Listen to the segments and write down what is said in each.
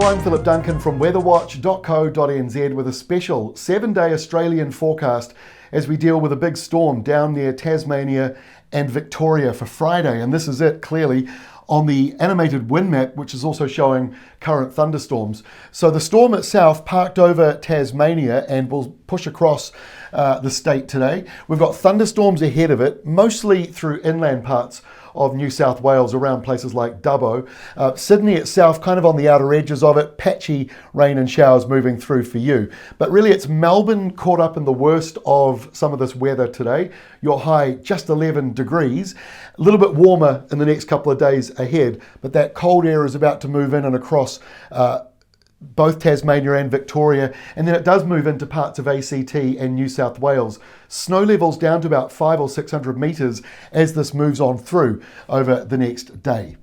I'm Philip Duncan from weatherwatch.co.nz with a special 7-day Australian forecast as we deal with a big storm down near Tasmania and Victoria for Friday. And this is it clearly on the animated wind map, which is also showing current thunderstorms. So the storm itself parked over Tasmania and will push across the state today. We've got thunderstorms ahead of it, mostly through inland parts of New South Wales, around places like Dubbo. Sydney itself, kind of on the outer edges of it, patchy rain and showers moving through for you. But really it's Melbourne caught up in the worst of some of this weather today. Your high just 11 degrees, a little bit warmer in the next couple of days ahead, but that cold air is about to move in and across both Tasmania and Victoria, and then it does move into parts of ACT and New South Wales. Snow levels down to about 500 or 600 metres as this moves on through over the next day.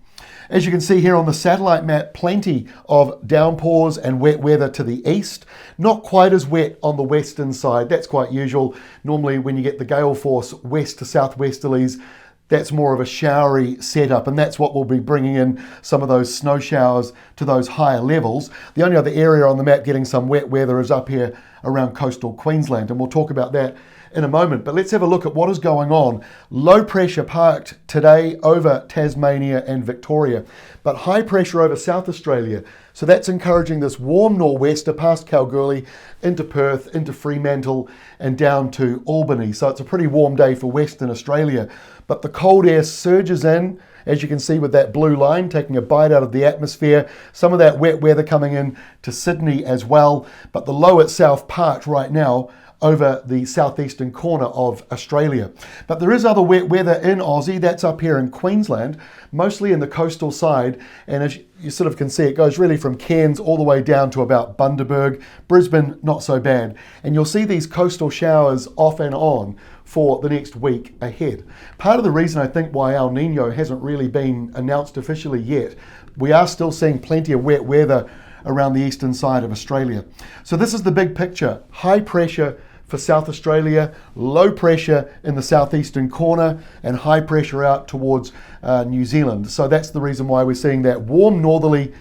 As you can see here on the satellite map, plenty of downpours and wet weather to the east. Not quite as wet on the western side. That's quite usual. Normally when you get the gale force west to southwesterlies, that's more of a showery setup, and that's what will be bringing in some of those snow showers to those higher levels. The only other area on the map getting some wet weather is up here around coastal Queensland, and we'll talk about that in a moment. But let's have a look at what is going on. Low pressure parked today over Tasmania and Victoria, but high pressure over South Australia. So that's encouraging this warm nor'wester past Kalgoorlie into Perth, into Fremantle and down to Albany. So it's a pretty warm day for Western Australia. But the cold air surges in, as you can see with that blue line, taking a bite out of the atmosphere. Some of that wet weather coming in to Sydney as well. But the low itself parked right now over the southeastern corner of Australia. But there is other wet weather in Aussie. That's up here in Queensland, mostly in the coastal side. And as you sort of can see, it goes really from Cairns all the way down to about Bundaberg. Brisbane, not so bad. And you'll see these coastal showers off and on for the next week ahead. Part of the reason I think why El Nino hasn't really been announced officially yet, we are still seeing plenty of wet weather around the eastern side of Australia. So this is the big picture. High pressure for South Australia, low pressure in the southeastern corner, and high pressure out towards New Zealand. So that's the reason why we're seeing that warm northerly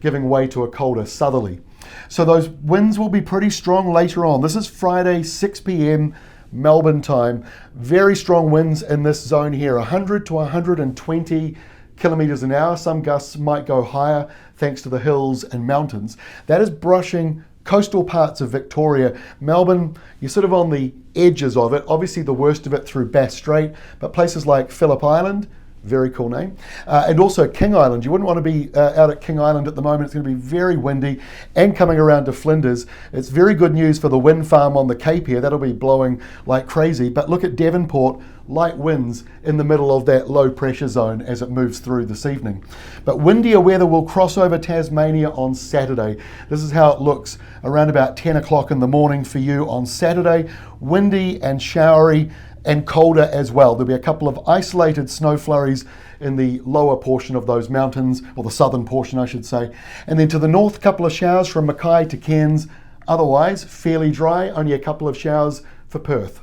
giving way to a colder southerly. So those winds will be pretty strong later on. This is Friday, 6 p.m. Melbourne time. Very strong winds in this zone here, 100 to 120 kilometers an hour. Some gusts might go higher thanks to the hills and mountains. That is brushing coastal parts of Victoria. Melbourne, you're sort of on the edges of it. Obviously the worst of it through Bass Strait, but places like Phillip Island, very cool name, and also King Island. You wouldn't want to be out at King Island at the moment. It's going to be very windy and coming around to Flinders. It's very good news for the wind farm on the Cape here. That'll be blowing like crazy. But look at Devonport, light winds in the middle of that low pressure zone as it moves through this evening. But windier weather will cross over Tasmania on Saturday. This is how it looks around about 10 o'clock in the morning for you on Saturday. Windy and showery and colder as well. There'll be a couple of isolated snow flurries in the lower portion of those mountains, or the southern portion I should say. And then to the north, a couple of showers from Mackay to Cairns. Otherwise, fairly dry, only a couple of showers for Perth.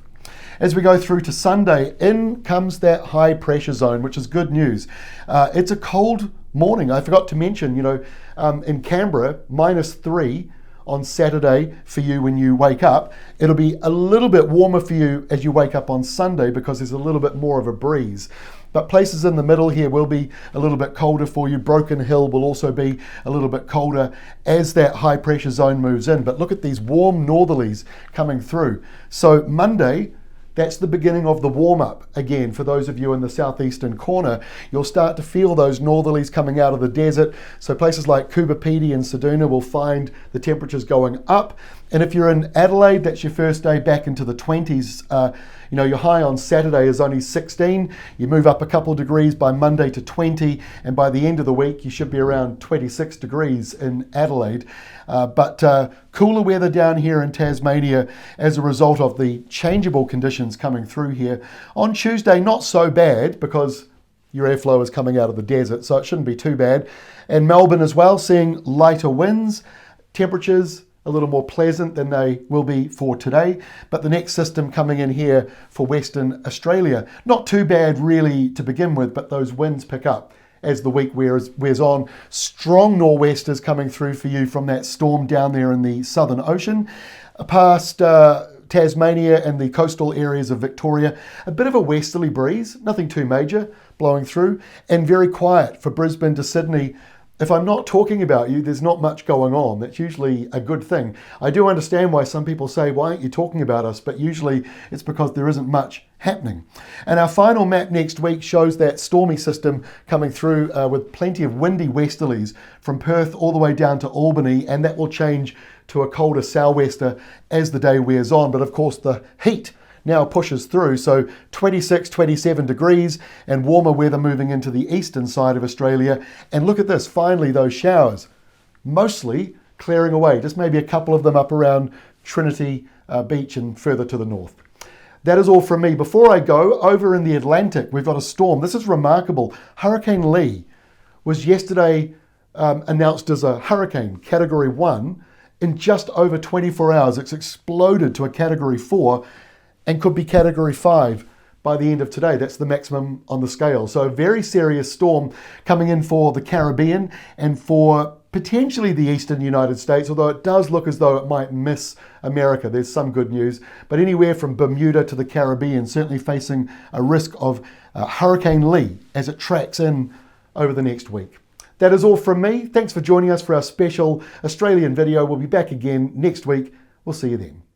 As we go through to Sunday, in comes that high pressure zone, which is good news. It's a cold morning. I forgot to mention, in Canberra, -3 on Saturday for you when you wake up. It'll be a little bit warmer for you as you wake up on Sunday because there's a little bit more of a breeze. But places in the middle here will be a little bit colder for you. Broken Hill will also be a little bit colder as that high pressure zone moves in. But look at these warm northerlies coming through. So Monday, that's the beginning of the warm-up again for those of you in the southeastern corner. You'll start to feel those northerlies coming out of the desert. So places like Coober Pedy and Ceduna will find the temperatures going up. And if you're in Adelaide, that's your first day back into the 20s. Your high on Saturday is only 16. You move up a couple of degrees by Monday to 20, and by the end of the week, you should be around 26 degrees in Adelaide. But cooler weather down here in Tasmania as a result of the changeable conditions coming through here. On Tuesday, not so bad because your airflow is coming out of the desert, so it shouldn't be too bad. And Melbourne as well, seeing lighter winds, temperatures a little more pleasant than they will be for today. But the next system coming in here for Western Australia, not too bad really to begin with, but those winds pick up as the week wears on. Strong nor'westers coming through for you from that storm down there in the Southern Ocean. Past Tasmania and the coastal areas of Victoria, a bit of a westerly breeze, nothing too major, blowing through, and very quiet for Brisbane to Sydney. If I'm not talking about you, there's not much going on. That's usually a good thing. I do understand why some people say, why aren't you talking about us? But usually it's because there isn't much happening. And our final map next week shows that stormy system coming through with plenty of windy westerlies from Perth all the way down to Albany, and that will change to a colder sou'wester as the day wears on. But of course the heat now pushes through, so 26, 27 degrees and warmer weather moving into the eastern side of Australia. And look at this, finally those showers, mostly clearing away, just maybe a couple of them up around Trinity Beach and further to the north. That is all from me. Before I go, over in the Atlantic, we've got a storm. This is remarkable. Hurricane Lee was yesterday announced as a hurricane, Category 1. In just over 24 hours, it's exploded to a Category 4 and could be Category 5 by the end of today. That's the maximum on the scale. So a very serious storm coming in for the Caribbean and for potentially the eastern United States, although it does look as though it might miss America. There's some good news. But anywhere from Bermuda to the Caribbean, certainly facing a risk of Hurricane Lee as it tracks in over the next week. That is all from me. Thanks for joining us for our special Australian video. We'll be back again next week. We'll see you then.